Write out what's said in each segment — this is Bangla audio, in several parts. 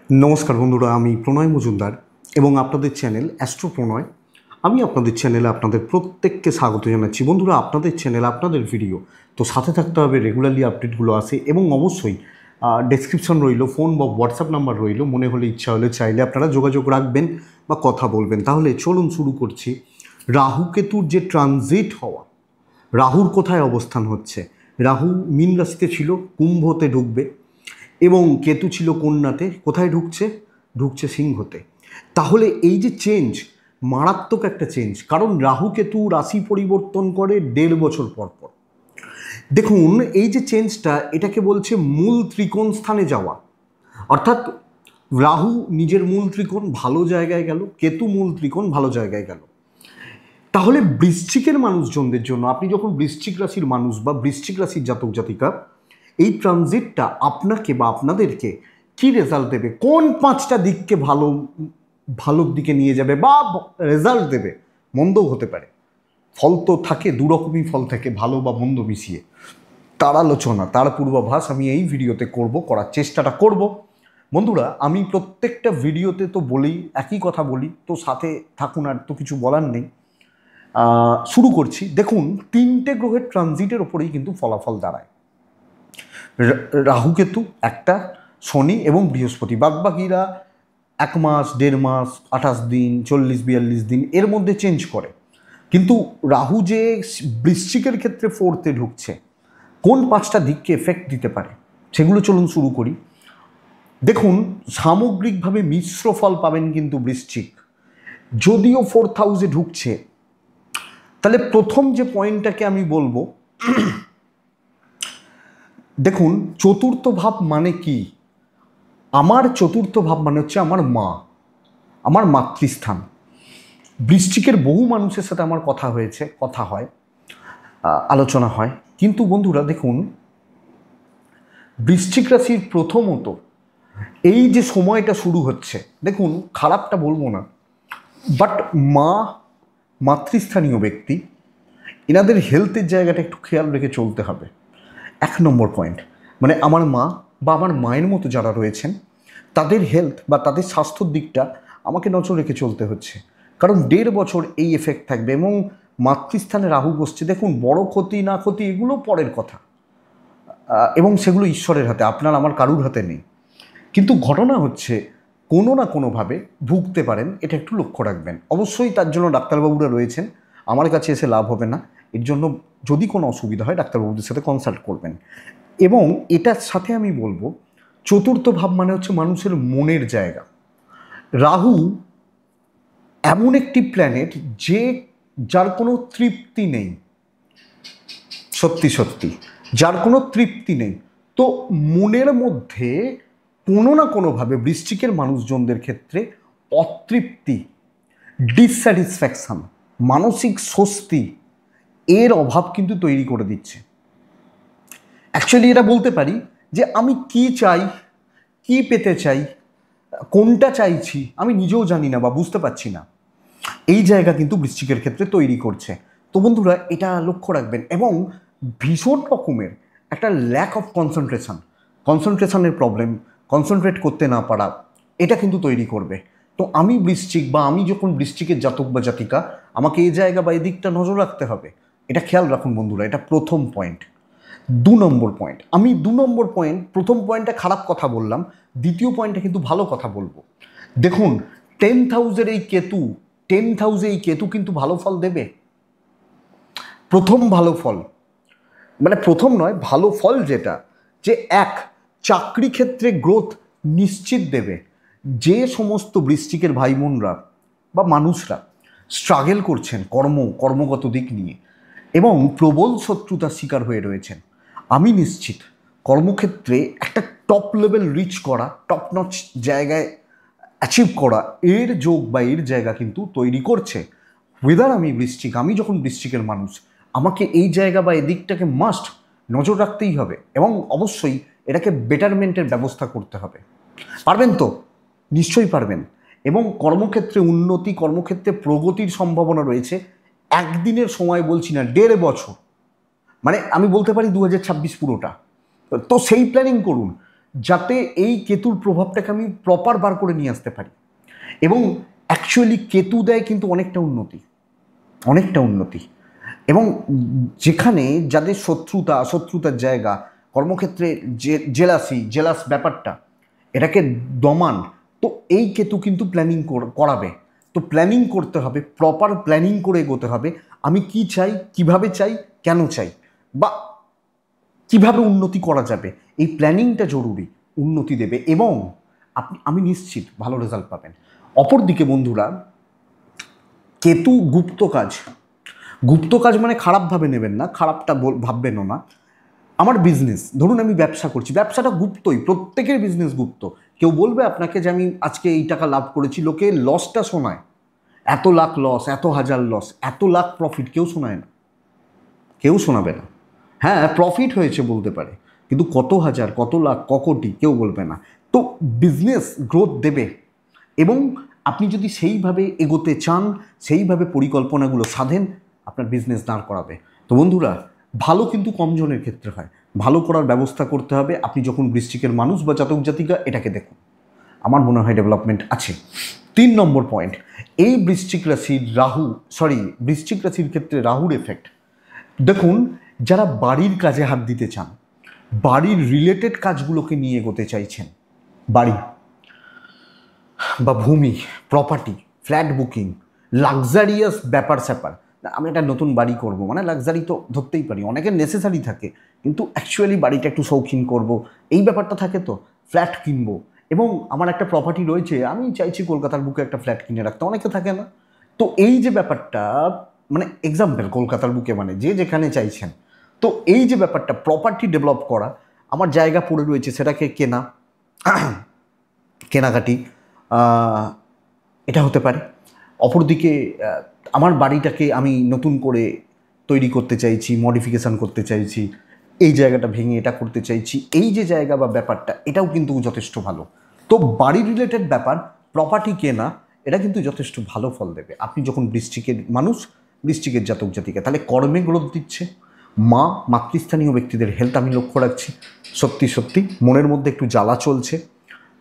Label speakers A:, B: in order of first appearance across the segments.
A: नमस्कार बंधुरा आमी प्रणय मजुमदार एवं आपनादेर चैनल एस्ट्रो प्रणय आमी आपनादेर चैनेले आपनादेर प्रत्येकके स्वागत जानाच्छि। बंधुरा आपनादेर चैनेल आपनादेर भिडियो तो साथे थाकते होबे, रेगुलारलि आपडेटगुलो आसे एवं अवश्यई डेसक्रिपशन रइलो, फोन बा व्हाट्सঅ্যাপ नम्बर रइलो, मने होले इच्छा होले चाइले आपनारा जोगाजोग राखबेन बा कथा बोलबेन। ताहले चलुन शुरू करछि। राहु केतुर जे ट्रानजिट हওয়া, राहुर कोथाय अवस्थान हच्छे, राहु मीन राशिते छिलो, कुम्भते ढुकबे এবং কেতু ছিল কন্যাতে, কোথায় ঢুকছে? ঢুকছে সিংহতে। তাহলে এই যে চেঞ্জ, মারাত্মক একটা চেঞ্জ, কারণ রাহু কেতু রাশি পরিবর্তন করে 1.5 বছর পর পর। দেখুন এই যে চেঞ্জটা, এটাকে বলছে মূল ত্রিকোণ স্থানে যাওয়া। অর্থাৎ রাহু নিজের মূল ত্রিকোণ ভালো জায়গায় গেল, কেতু মূল ত্রিকোণ ভালো জায়গায় গেল। তাহলে বৃশ্চিকের মানুষজনদের জন্য, আপনি যখন বৃশ্চিক রাশির মানুষ বা বৃশ্চিক রাশির জাতক জাতিকা, এই ট্রানজিটটা আপনাকে বা আপনাদেরকে কি রেজাল্ট দেবে, কোন 5টা দিককে ভালোর দিকে নিয়ে যাবে বা রেজাল্ট দেবে, মন্দও হতে পারে। ফল তো থাকে, দুরকমই ফল থাকে, ভালো বা মন্দ মিশিয়ে। তার আলোচনা, তার পূর্বাভাস আমি এই ভিডিওতে করার চেষ্টাটা করব। বন্ধুরা আমি প্রত্যেকটা ভিডিওতে তো বলি, একই কথা বলি, তো সাথে থাকুন, আর তো কিছু বলার নেই। শুরু করছি। দেখুন 3টে গ্রহের ট্রানজিটের ওপরেই কিন্তু ফলাফল দাঁড়ায়। রাহু কেতু একটা, শনি এবং বৃহস্পতি, বাদবাকিরা 1 মাস, 1.5 মাস, 28 দিন, 40-42 দিন এর মধ্যে চেঞ্জ করে। কিন্তু রাহু যে বৃশ্চিকের ক্ষেত্রে 4তে ঢুকছে, কোন 5টা দিককে এফেক্ট দিতে পারে সেগুলো চলুন শুরু করি। দেখুন সামগ্রিকভাবে মিশ্র ফল পাবেন কিন্তু বৃশ্চিক, যদিও 4th হাউসে ঢুকছে। তাহলে প্রথম যে পয়েন্টটাকে আমি বলবো, দেখুন চতুর্থ ভাব মানে কি? আমার চতুর্থ ভাব মানে হচ্ছে আমার মা, আমার মাতৃস্থান। বৃশ্চিকের বহু মানুষের সাথে আমার কথা হয়, আলোচনা হয়। কিন্তু বন্ধুরা দেখুন বৃশ্চিক রাশির প্রথমত এই যে সময়টা শুরু হচ্ছে, দেখুন খারাপটা বলবো না, বাট মাতৃস্থানীয় ব্যক্তি, এনাদের হেলথের জায়গাটা একটু খেয়াল রেখে চলতে হবে। 1 নম্বর পয়েন্ট, মানে আমার মা বা আমার মায়ের মতো যারা রয়েছেন তাদের হেলথ বা তাদের স্বাস্থ্যর দিকটা আমাকে নজর রেখে চলতে হচ্ছে, কারণ 1.5 বছর এই এফেক্ট থাকবে। এবং মাতৃস্থানে রাহু বসছে, দেখুন বড় ক্ষতি না ক্ষতি এগুলো পরের কথা, এবং সেগুলো ঈশ্বরের হাতে, আপনার আমার কারুর হাতে নেই। কিন্তু ঘটনা হচ্ছে কোনো না কোনোভাবে ভুগতে পারেন, এটা একটু লক্ষ্য রাখবেন। অবশ্যই তার জন্য ডাক্তারবাবুরা রয়েছেন, আমার কাছে এসে লাভ হবে না। এর জন্য যদি কোনো অসুবিধা হয় ডাক্তারবাবুদের সাথে কনসাল্ট করবেন। এবং এটার সাথে আমি বলবো, চতুর্থ ভাব মানে হচ্ছে মানুষের মনের জায়গা। রাহু এমন একটি প্ল্যানেট যার কোনো তৃপ্তি নেই, সত্যি যার কোনো তৃপ্তি নেই। তো মনের মধ্যে কোনো না কোনোভাবে বৃশ্চিকের মানুষজনদের ক্ষেত্রে অতৃপ্তি, ডিসস্যাটিসফ্যাকশন, মানসিক স্বস্তি এর অভাব কিন্তু তৈরি করে দিচ্ছে। অ্যাকচুয়ালি এটা বলতে পারি যে আমি কি চাই, কি পেতে চাই, কোনটা চাইছি আমি নিজেও জানি না বা বুঝতে পারছি না, এই জায়গা কিন্তু বৃশ্চিকের ক্ষেত্রে তৈরি করছে। তো বন্ধুরা এটা লক্ষ্য রাখবেন। এবং ভীষণ রকমের একটা ল্যাক অফ কনসেন্ট্রেশনের প্রবলেম, কনসেন্ট্রেট করতে না পারা, এটা কিন্তু তৈরি করবে। তো আমি বৃশ্চিক বা আমি যখন বৃশ্চিকের জাতক বা জাতিকা, আমাকে এই জায়গা বা এই দিকটা নজর রাখতে হবে, এটা খেয়াল রাখুন বন্ধুরা। এটা প্রথম পয়েন্ট। 2 নম্বর পয়েন্ট, আমি 2 নম্বর পয়েন্ট, প্রথম পয়েন্টটা খারাপ কথা বললাম, দ্বিতীয় পয়েন্টটা কিন্তু ভালো কথা বলবো। দেখুন 10th হাউসের এই কেতু, 10th হাউসে এই কেতু কিন্তু ভালো ফল দেবে। প্রথম ভালো ফল, মানে প্রথম নয়, ভালো ফল যেটা, যে চাকরি ক্ষেত্রে গ্রোথ নিশ্চিত দেবে। যে সমস্ত বৃশ্চিকের ভাই বোনরা বা মানুষরা স্ট্রাগল করছেন কর্মগত দিক নিয়ে এবং প্রবল শত্রুতার শিকার হয়ে রয়েছেন, আমি নিশ্চিত কর্মক্ষেত্রে একটা টপ লেভেল রিচ করা, টপ নচ জায়গায় অ্যাচিভ করা, এর যোগ বা এর জায়গা কিন্তু তৈরি করছে। ওয়েদার আমি বৃশ্চিক, আমি যখন বৃশ্চিকের মানুষ, আমাকে এই জায়গা বা এদিকটাকে মাস্ট নজর রাখতেই হবে এবং অবশ্যই এটাকে বেটারমেন্টের ব্যবস্থা করতে হবে। পারবেন তো? নিশ্চয়ই পারবেন। এবং কর্মক্ষেত্রে উন্নতি, কর্মক্ষেত্রে প্রগতির সম্ভাবনা রয়েছে। একদিনের সময় বলছি না, 1.5 বছর, মানে আমি বলতে পারি 2026 পুরোটা। তো সেই প্ল্যানিং করুন যাতে এই কেতুর প্রভাবটাকে আমি প্রপার বার করে নিয়ে আসতে পারি। এবং অ্যাকচুয়ালি কেতু দেয় কিন্তু অনেকটা উন্নতি। এবং যেখানে যাদের শত্রুতার জায়গা, কর্মক্ষেত্রে যে জেলাস ব্যাপারটা, এটাকে দমান, তো এই কেতু কিন্তু প্ল্যানিং করাবে। তো প্ল্যানিং করতে হবে, প্রপার প্ল্যানিং করে এগোতে হবে। আমি কি চাই, কিভাবে চাই, কেন চাই, বা কিভাবে উন্নতি করা যাবে, এই প্ল্যানিংটা জরুরি, উন্নতি দেবে এবং আমি নিশ্চিত ভালো রেজাল্ট পাবেন। অপরদিকে বন্ধুরা, কেতু গুপ্ত কাজ মানে খারাপভাবে নেবেন না, খারাপটা ভাববেনও না। আমার বিজনেস, ধরুন আমি ব্যবসা করছি, ব্যবসাটা গুপ্তই, প্রত্যেকের বিজনেস গুপ্ত। কেউ বলবে আপনাকে যে আমি আজকে এই টাকা লাভ করেছি, লোকে লসটা শোনায়, এত লাখ লস, এত হাজার লস, এত লাখ প্রফিট কেউ শোনায় না, কেউ শোনাবে না। হ্যাঁ, প্রফিট হয়েছে বলতে পারে, কিন্তু কত হাজার, কত লাখ, ক কোটি কেউ বলবে না। তো বিজনেস গ্রোথ দেবে এবং আপনি যদি সেইভাবে এগোতে চান, সেইভাবে পরিকল্পনাগুলো সাধেন, আপনার বিজনেস দাঁড় করাবে। তো বন্ধুরা, ভালো কিন্তু কমজনের ক্ষেত্রে হয়, ভালো করার ব্যবস্থা করতে হবে। আপনি যখন বৃশ্চিকের মানুষ বা জাতক জাতিকা, এটাকে দেখুন, আমার মনে হয় ডেভেলপমেন্ট আছে। 3 নম্বর পয়েন্ট, এই বৃশ্চিক রাশির ক্ষেত্রে রাহুর এফেক্ট দেখুন। যারা বাড়ির কাজে হাত দিতে চান, বাড়ির রিলেটেড কাজগুলোকে নিয়ে এগোতে চাইছেন, বাড়ি বা ভূমি, প্রপার্টি, ফ্ল্যাট বুকিং, লাক্সারিয়াস ব্যাপার স্যাপার, আমি একটা নতুন বাড়ি করব, মানে লাক্সারি তো ধরতেই পারি, অনেকের নেসেসারি থাকে, কিন্তু অ্যাকচুয়ালি বাড়িটা একটু শৌখিন করব, এই ব্যাপারটা থাকে। তো ফ্ল্যাট কিনবো এবং আমার একটা প্রপার্টি রয়েছে, আমি চাইছি কলকাতার বুকে একটা ফ্ল্যাট কিনে রাখতে, অনেকে থাকে না। তো এই যে ব্যাপারটা, মানে এক্সাম্পল কলকাতার বুকে, মানে যে যেখানে চাইছেন, তো এই যে ব্যাপারটা প্রপার্টি ডেভেলপ করা, আমার জায়গা পড়ে রয়েছে সেটাকে কেনাকাটি, এটা হতে পারে। অপরদিকে আমার বাড়িটাকে আমি নতুন করে তৈরি করতে চাইছি, মডিফিকেশান করতে চাইছি, এই জায়গাটা ভেঙে এটা করতে চাইছি, এই যে জায়গা বা ব্যাপারটা, এটাও কিন্তু যথেষ্ট ভালো। তো বাড়ি রিলেটেড ব্যাপার, প্রপার্টি কেনা, এটা কিন্তু যথেষ্ট ভালো ফল দেবে। আপনি যখন বৃশ্চিকের মানুষ, বৃশ্চিকের জাতক জাতিকা, তাহলে কর্মে গ্রোথ দিচ্ছে। মাতৃস্থানীয় ব্যক্তিদের হেলথ আমি লক্ষ্য রাখছি, সত্যি মনের মধ্যে একটু জ্বালা চলছে,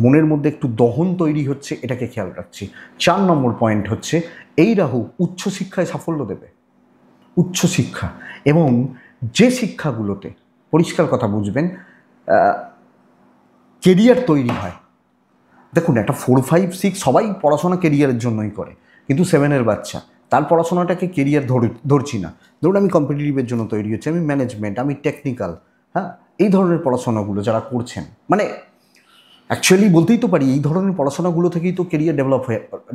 A: মনের মধ্যে একটু দহন তৈরি হচ্ছে, এটাকে খেয়াল রাখছি। 4 নম্বর পয়েন্ট হচ্ছে, এই রাহু উচ্চশিক্ষায় সাফল্য দেবে, উচ্চশিক্ষা, এবং যে শিক্ষাগুলোতে, পরিষ্কার কথা বুঝবেন, কেরিয়ার তৈরি হয়। দেখুন, একটা 4, 5, 6 সবাই পড়াশোনা কেরিয়ারের জন্যই করে, কিন্তু 7-এর বাচ্চা তার পড়াশোনাটাকে কেরিয়ার ধরছি না। ধরুন আমি কম্পিটিটিভের জন্য তৈরি হচ্ছে, আমি ম্যানেজমেন্ট, আমি টেকনিক্যাল, হ্যাঁ, এই ধরনের পড়াশোনাগুলো যারা করছেন, মানে অ্যাকচুয়ালি বলতেই তো পারি, এই ধরনের পড়াশোনাগুলো থেকেই তো কেরিয়ার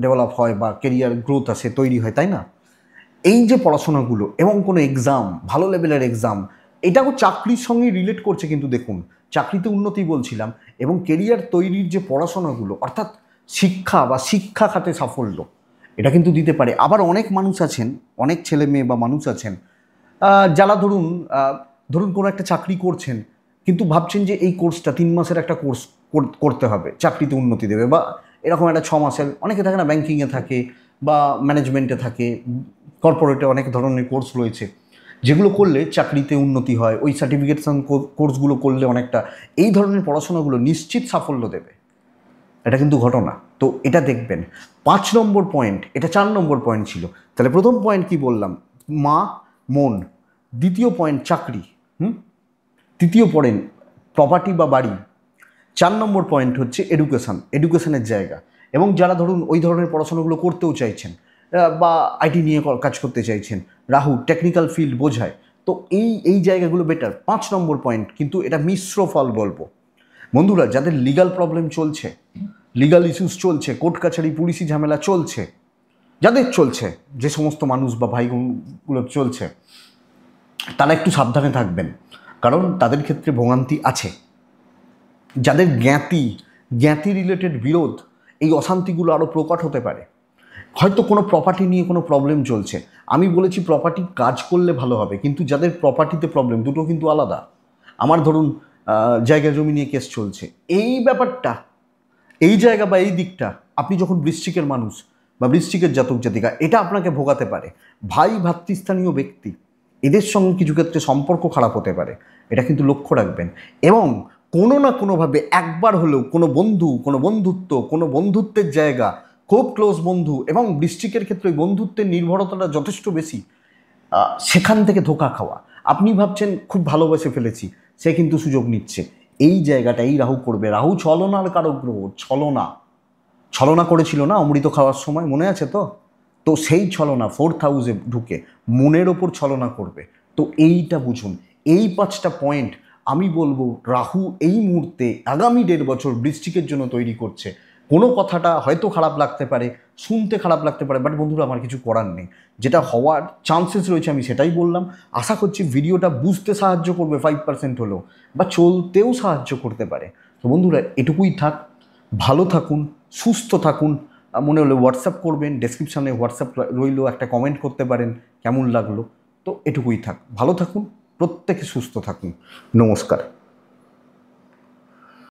A: ডেভেলপ হয় বা কেরিয়ার গ্রোথ আসে, তৈরি হয়, তাই না? এই যে পড়াশোনাগুলো এবং কোনো এক্সাম, ভালো লেভেলের এক্সাম, এটাও চাকরির সঙ্গে রিলেট করছে, কিন্তু দেখুন, চাকরিতে উন্নতি বলছিলাম, এবং কেরিয়ার তৈরির যে পড়াশোনাগুলো, অর্থাৎ শিক্ষা বা শিক্ষা খাতে সাফল্য, এটা কিন্তু দিতে পারে। আবার অনেক মানুষ আছেন, অনেক ছেলে মেয়ে বা মানুষ আছেন, যারা ধরুন কোনো একটা চাকরি করছেন, কিন্তু ভাবছেন যে এই কোর্সটা 3 মাসের একটা কোর্স করতে হবে, চাকরিতে উন্নতি দেবে, বা এরকম একটা 6 মাসের, অনেকে থাকে না, ব্যাংকিংয়ে থাকে বা ম্যানেজমেন্টে থাকে, কর্পোরেটে অনেক ধরনের কোর্স রয়েছে, যেগুলো করলে চাকরিতে উন্নতি হয়, ওই সার্টিফিকেশন কোর্সগুলো করলে অনেকটা, এই ধরনের পড়াশোনাগুলো নিশ্চিত সাফল্য দেবে, এটা কিন্তু ঘটনা। তো এটা দেখবেন। 5 নম্বর পয়েন্ট, এটা 4 নম্বর পয়েন্ট ছিল। তাহলে প্রথম পয়েন্ট কি বললাম, মন। দ্বিতীয় পয়েন্ট চাকরি, তৃতীয় পয়েন্ট প্রপার্টি বা বাড়ি। 4 নম্বর পয়েন্ট হচ্ছে এডুকেশনের জায়গা। এবং যারা ধরুন ওই ধরনের পড়াশোনাগুলো করতেও চাইছেন, বা আইটি নিয়ে কাজ করতে চাইছেন, রাহু টেকনিক্যাল ফিল্ড বোঝায়, তো এই জায়গাগুলো বেটার। 5 নম্বর পয়েন্ট, কিন্তু এটা মিশ্র ফল বলবো বন্ধুরা, যাদের লিগাল প্রবলেম চলছে, লিগাল ইস্যুস চলছে, কোর্ট কাছারি পুলিশি ঝামেলা চলছে, যাদের চলছে, যে সমস্ত মানুষ বা ভাইগুলো চলছে, তারা একটু সাবধানে থাকবেন, কারণ তাদের ক্ষেত্রে ভোগান্তি আছে। যাদের জ্ঞাতি রিলেটেড বিরোধ, এই অশান্তিগুলো আরও প্রকট হতে পারে। হয়তো কোনো প্রপার্টি নিয়ে কোনো প্রবলেম চলছে, আমি বলেছি প্রপার্টি কাজ করলে ভালো হবে, কিন্তু যাদের প্রপার্টিতে প্রবলেম, দুটো কিন্তু আলাদা। আমার ধরুন জায়গা জমি নিয়ে কেস চলছে, এই ব্যাপারটা, এই জায়গা বা এই দিকটা, আপনি যখন বৃশ্চিকের মানুষ বা বৃশ্চিকের জাতক জাতিকা, এটা আপনাকে ভোগাতে পারে। ভাতৃস্থানীয় ব্যক্তি, এদের সঙ্গে কিছু ক্ষেত্রে সম্পর্ক খারাপ হতে পারে, এটা কিন্তু লক্ষ্য রাখবেন। এবং কোনো না কোনোভাবে একবার হলেও কোনো বন্ধু, কোনো বন্ধুত্ব, কোনো বন্ধুত্বের জায়গা, খুব ক্লোজ বন্ধু, এবং বৃশ্চিকের ক্ষেত্রে ওই বন্ধুত্বের নির্ভরতাটা যথেষ্ট বেশি, সেখান থেকে ধোঁকা খাওয়া। আপনি ভাবছেন খুব ভালোবেসে ফেলেছি, সে কিন্তু সুযোগ নিচ্ছে। এই জায়গাটা এই রাহু করবে। রাহু ছলনার কারক গ্রহ, ছলনা করেছিল না অমৃত খাওয়ার সময়, মনে আছে তো? তো সেই ছলনা 4th হাউসে ঢুকে মনের ওপর ছলনা করবে। তো এইটা বুঝুন, এই 5টা পয়েন্ট আমি বলবো রাহু এই মুহূর্তে আগামী 1.5 বছর বৃশ্চিকের জন্য তৈরি করছে। কোনো কথাটা হয়তো খারাপ লাগতে পারে, শুনতে খারাপ লাগতে পারে, বাট বন্ধুরা আমার কিছু করার নেই। যেটা হওয়ার চান্সেস রয়েছে আমি সেটাই বললাম। আশা করছি ভিডিওটা বুঝতে সাহায্য করবে 5% হলেও, বা চলতেও সাহায্য করতে পারে। তো বন্ধুরা এটুকুই থাক, ভালো থাকুন, সুস্থ থাকুন। মনে হলে হোয়াটসঅ্যাপ করবেন, ডেসক্রিপশানে হোয়াটসঅ্যাপ রইলো, একটা কমেন্ট করতে পারেন কেমন লাগলো। তো এটুকুই থাক, ভালো থাকুন, প্রত্যেকে সুস্থ থাকুন। নমস্কার।